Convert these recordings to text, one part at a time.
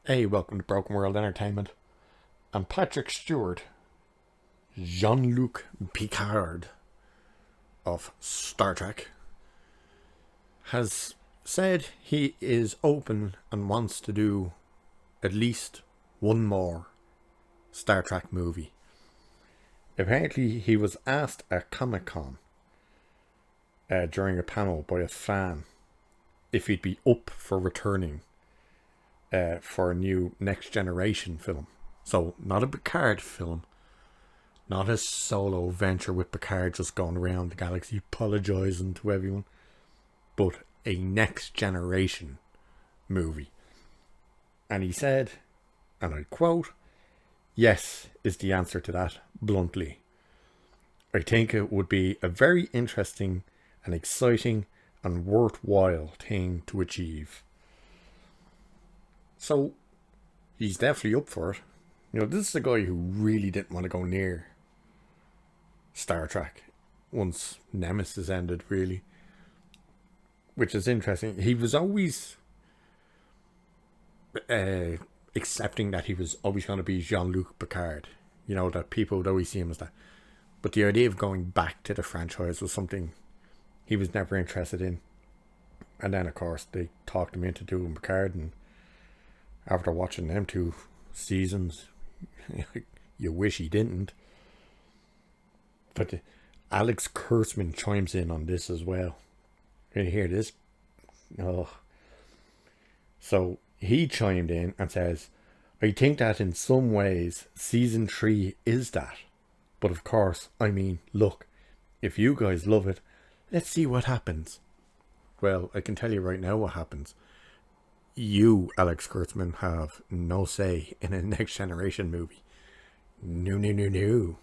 Hey, welcome to Broken World Entertainment. I'm Patrick Stewart, Jean-Luc Picard of Star Trek, has said he is open and wants to do at least one more Star Trek movie. Apparently, he was asked at Comic Con during a panel by a fan if he'd be up for returning for a new Next Generation film. So, not a Picard film, not a solo venture with Picard just going around the galaxy apologising to everyone, but a Next Generation movie. And he said, and I quote, "Yes," is the answer to that, bluntly. "I think it would be a very interesting and exciting and worthwhile thing to achieve." So, he's definitely up for it. This is a guy who really didn't want to go near Star Trek once Nemesis ended, really. Which is interesting. He was always accepting that he was always going to be Jean-Luc Picard. That people would always see him as that. But the idea of going back to the franchise was something he was never interested in. And then, of course, they talked him into doing Picard, and after watching them 2 seasons, you wish he didn't. But Alex Kurtzman chimes in on this as well. You hear this? Oh. So he chimed in and says, "I think that in some ways season 3 is that. But of course, look, if you guys love it, let's see what happens." Well, I can tell you right now what happens. You, Alex Kurtzman, have no say in a Next Generation movie. No.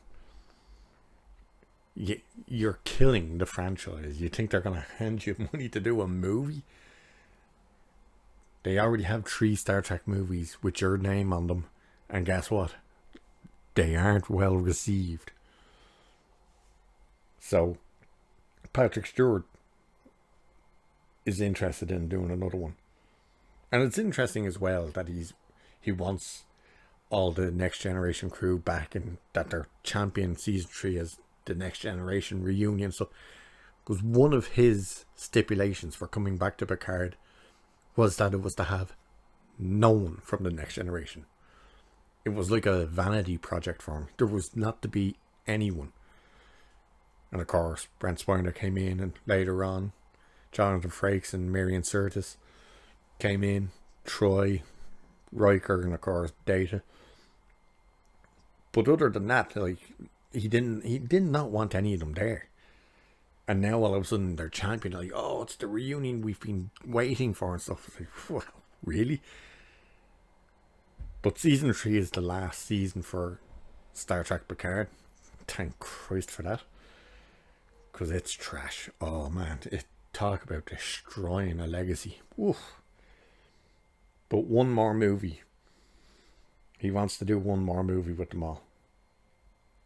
You're killing the franchise. You think they're going to hand you money to do a movie? They already have 3 Star Trek movies with your name on them. And guess what? They aren't well received. So, Patrick Stewart is interested in doing another one. And it's interesting as well that he wants all the Next Generation crew back, and that they're championing season 3 as the Next Generation reunion. So, because one of his stipulations for coming back to Picard was that it was to have no one from the Next Generation. It was like a vanity project for him. There was not to be anyone. And of course, Brent Spiner came in, and later on, Jonathan Frakes and Marion Curtis came in, Troy, Riker, and of course Data. But other than that, he did not want any of them there. And now all of a sudden they're championing, oh, it's the reunion we've been waiting for and stuff. It's like, well, really? But season 3 is the last season for Star Trek Picard. Thank Christ for that. Because it's trash. Oh man, talk about destroying a legacy. Oof. But one more movie. He wants to do one more movie with them all.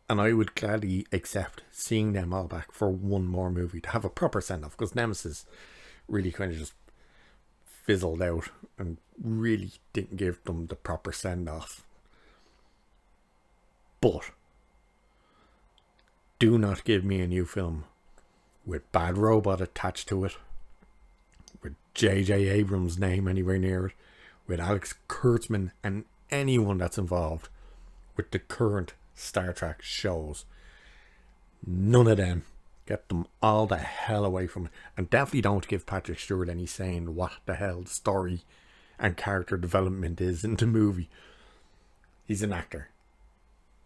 And I would gladly accept seeing them all back for one more movie to have a proper send-off. Because Nemesis really kind of just fizzled out and really didn't give them the proper send-off. But do not give me a new film with Bad Robot attached to it, with J.J. Abrams' name anywhere near it, with Alex Kurtzman and anyone that's involved with the current Star Trek shows. None of them. Get them all the hell away from it. And definitely don't give Patrick Stewart any saying what the hell the story and character development is in the movie. He's an actor.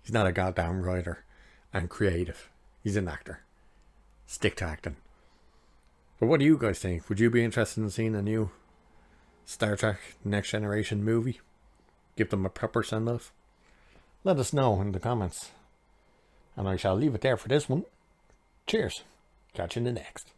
He's not a goddamn writer and creative. He's an actor. Stick to acting. But what do you guys think? Would you be interested in seeing a new Star Trek Next Generation movie? Give them a proper send-off? Let us know in the comments. And I shall leave it there for this one. Cheers. Catch you in the next.